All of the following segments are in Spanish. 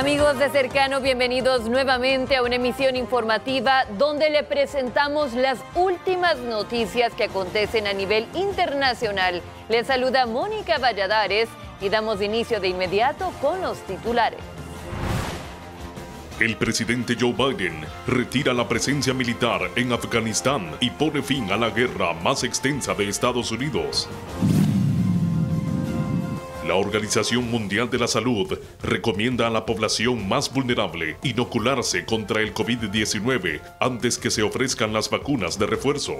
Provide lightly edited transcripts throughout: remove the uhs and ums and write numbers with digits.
Amigos de Cercano, bienvenidos nuevamente a una emisión informativa donde le presentamos las últimas noticias que acontecen a nivel internacional. Les saluda Mónica Valladares y damos inicio de inmediato con los titulares. El presidente Joe Biden retira la presencia militar en Afganistán y pone fin a la guerra más extensa de Estados Unidos. La Organización Mundial de la Salud recomienda a la población más vulnerable inocularse contra el COVID-19 antes que se ofrezcan las vacunas de refuerzo.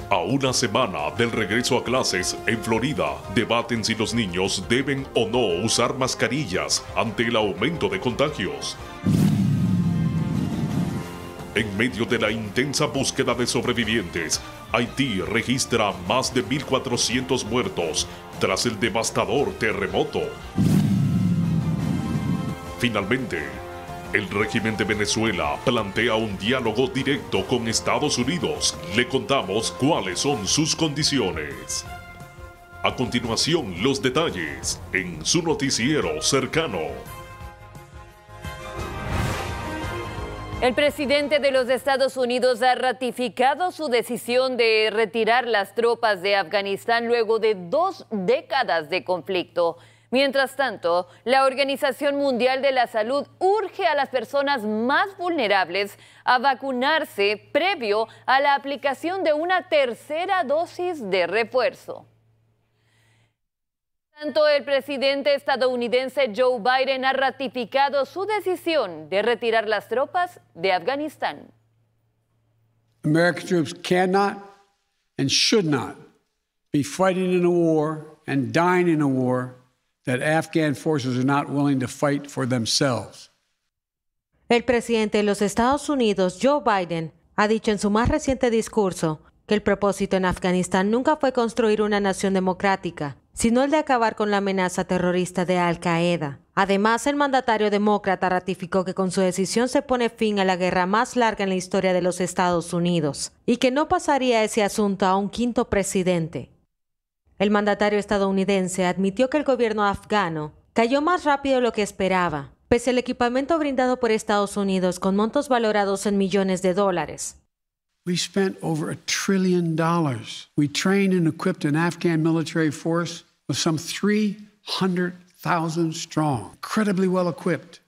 A una semana del regreso a clases en Florida, debaten si los niños deben o no usar mascarillas ante el aumento de contagios. En medio de la intensa búsqueda de sobrevivientes, Haití registra más de 1.400 muertos tras el devastador terremoto. Finalmente, el régimen de Venezuela plantea un diálogo directo con Estados Unidos. Le contamos cuáles son sus condiciones. A continuación, los detalles en su noticiero Cercano. El presidente de los Estados Unidos ha ratificado su decisión de retirar las tropas de Afganistán luego de 2 décadas de conflicto. Mientras tanto, la Organización Mundial de la Salud urge a las personas más vulnerables a vacunarse previo a la aplicación de una tercera dosis de refuerzo. Tanto el presidente estadounidense Joe Biden ha ratificado su decisión de retirar las tropas de Afganistán. American troops cannot and should not be fighting in a war and dying in a war that Afghan forces are not willing to fight for themselves. El presidente de los Estados Unidos, Joe Biden, ha dicho en su más reciente discurso que el propósito en Afganistán nunca fue construir una nación democrática, sino el de acabar con la amenaza terrorista de Al-Qaeda. Además, el mandatario demócrata ratificó que con su decisión se pone fin a la guerra más larga en la historia de los Estados Unidos y que no pasaría ese asunto a un quinto presidente. El mandatario estadounidense admitió que el gobierno afgano cayó más rápido de lo que esperaba, pese al equipamiento brindado por Estados Unidos con montos valorados en millones de dólares. We spent over $1 trillion. We trained and equipped an Afghan military force with some 300,000 strong, incredibly well equipped.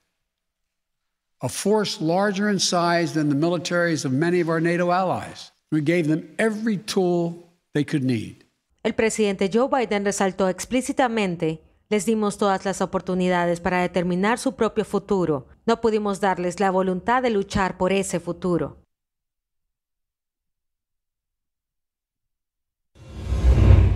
A force larger in size than the militaries of many of our NATO allies. We gave them every tool they could need. El presidente Joe Biden resaltó explícitamente: les dimos todas las oportunidades para determinar su propio futuro. No pudimos darles la voluntad de luchar por ese futuro.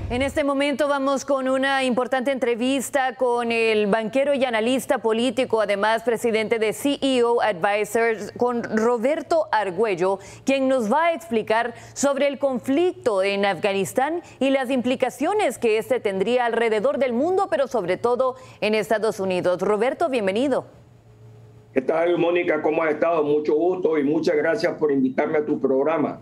En este momento vamos con una importante entrevista con el banquero y analista político, además presidente de CEO Advisors, con Roberto Argüello, quien nos va a explicar sobre el conflicto en Afganistán y las implicaciones que este tendría alrededor del mundo, pero sobre todo en Estados Unidos. Roberto, bienvenido. ¿Qué tal, Mónica? ¿Cómo has estado? Mucho gusto y muchas gracias por invitarme a tu programa.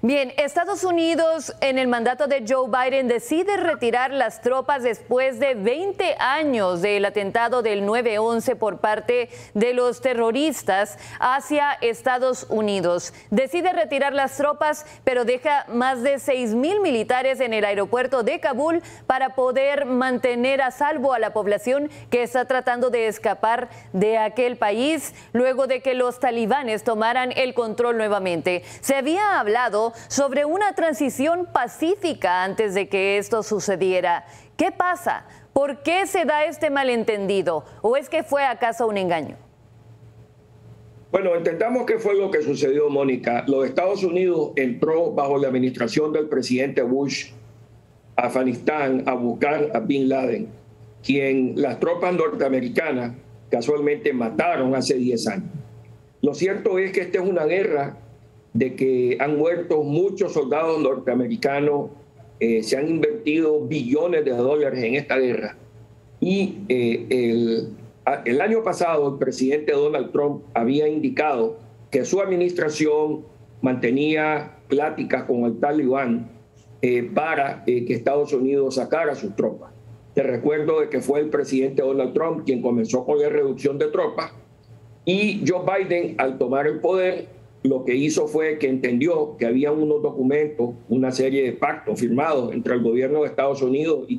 Bien, Estados Unidos en el mandato de Joe Biden decide retirar las tropas después de 20 años del atentado del 9/11 por parte de los terroristas hacia Estados Unidos. Decide retirar las tropas, pero deja más de 6,000 militares en el aeropuerto de Kabul para poder mantener a salvo a la población que está tratando de escapar de aquel país luego de que los talibanes tomaran el control nuevamente. Se había hablado sobre una transición pacífica antes de que esto sucediera. ¿Qué pasa? ¿Por qué se da este malentendido? ¿O es que fue acaso un engaño? Bueno, entendamos qué fue lo que sucedió, Mónica. Los Estados Unidos entró bajo la administración del presidente Bush a Afganistán a buscar a Bin Laden, quien las tropas norteamericanas casualmente mataron hace 10 años. Lo cierto es que esta es una guerra de que han muerto muchos soldados norteamericanos, se han invertido billones de dólares en esta guerra. Y el año pasado el presidente Donald Trump había indicado que su administración mantenía pláticas con el Talibán para que Estados Unidos sacara sus tropas. Te recuerdo de que fue el presidente Donald Trump quien comenzó con la reducción de tropas, y Joe Biden, al tomar el poder, lo que hizo fue que entendió que había unos documentos, una serie de pactos firmados entre el gobierno de Estados Unidos y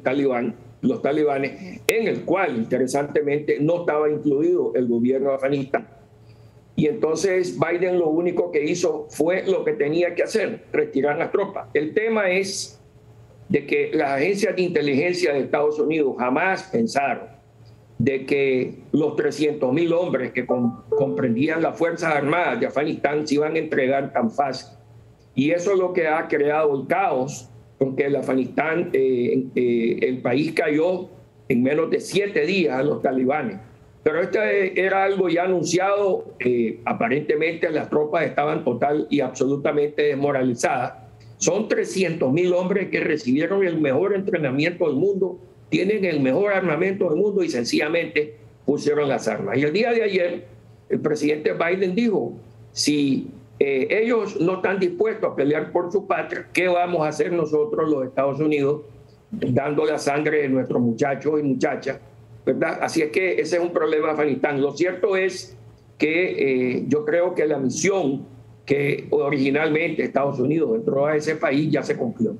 los talibanes, en el cual, interesantemente, no estaba incluido el gobierno de Afganistán. Y entonces Biden lo único que hizo fue lo que tenía que hacer, retirar las tropas. El tema es de que las agencias de inteligencia de Estados Unidos jamás pensaron de que los 300.000 hombres que comprendían las Fuerzas Armadas de Afganistán se iban a entregar tan fácil. Y eso es lo que ha creado el caos, porque el Afganistán, el país cayó en menos de 7 días a los talibanes. Pero esto era algo ya anunciado. Aparentemente las tropas estaban total y absolutamente desmoralizadas. Son 300.000 hombres que recibieron el mejor entrenamiento del mundo, tienen el mejor armamento del mundo y sencillamente pusieron las armas. Y el día de ayer el presidente Biden dijo, si ellos no están dispuestos a pelear por su patria, ¿qué vamos a hacer nosotros los Estados Unidos dando la sangre de nuestros muchachos y muchachas? ¿Verdad? Así es que ese es un problema de Afganistán. Lo cierto es que yo creo que la misión que originalmente Estados Unidos entró a ese país ya se cumplió.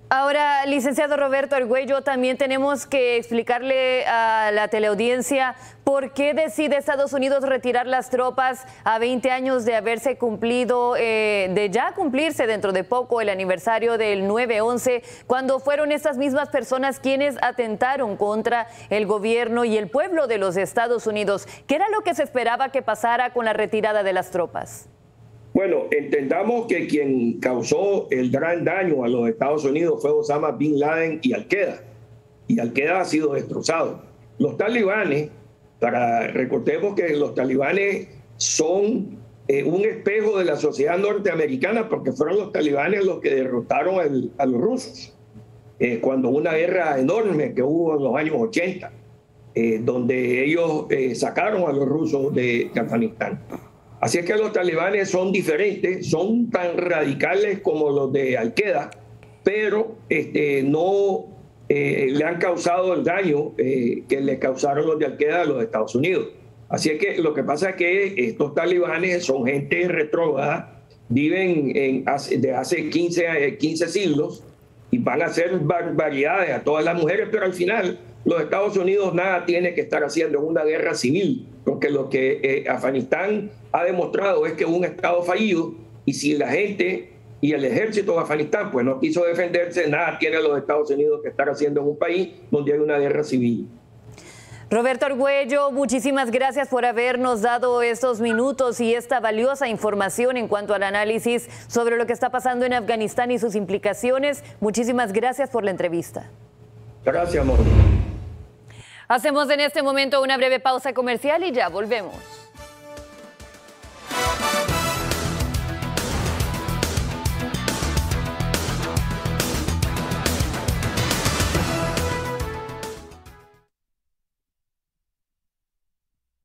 Ahora, licenciado Roberto Argüello, también tenemos que explicarle a la teleaudiencia por qué decide Estados Unidos retirar las tropas a 20 años de haberse cumplido, de ya cumplirse dentro de poco el aniversario del 9/11, cuando fueron estas mismas personas quienes atentaron contra el gobierno y el pueblo de los Estados Unidos. ¿Qué era lo que se esperaba que pasara con la retirada de las tropas? Bueno, entendamos que quien causó el gran daño a los Estados Unidos fue Osama Bin Laden y Al-Qaeda. Y Al-Qaeda ha sido destrozado. Los talibanes, recordemos que los talibanes son un espejo de la sociedad norteamericana, porque fueron los talibanes los que derrotaron a los rusos. Cuando una guerra enorme que hubo en los años 80, donde ellos sacaron a los rusos de Afganistán. Así es que los talibanes son diferentes, son tan radicales como los de Al-Qaeda, pero no le han causado el daño que le causaron los de Al-Qaeda a los Estados Unidos. Así es que lo que pasa es que estos talibanes son gente retrógrada, viven de hace 15 siglos y van a hacer barbaridades a todas las mujeres, pero al final los Estados Unidos nada tiene que estar haciendo en una guerra civil, porque lo que Afganistán ha demostrado es que es un Estado fallido, y si la gente y el ejército de Afganistán pues no quiso defenderse, nada tiene los Estados Unidos que estar haciendo en un país donde hay una guerra civil. Roberto Argüello, muchísimas gracias por habernos dado estos minutos y esta valiosa información en cuanto al análisis sobre lo que está pasando en Afganistán y sus implicaciones. Muchísimas gracias por la entrevista. Gracias, amor. Hacemos en este momento una breve pausa comercial y ya volvemos.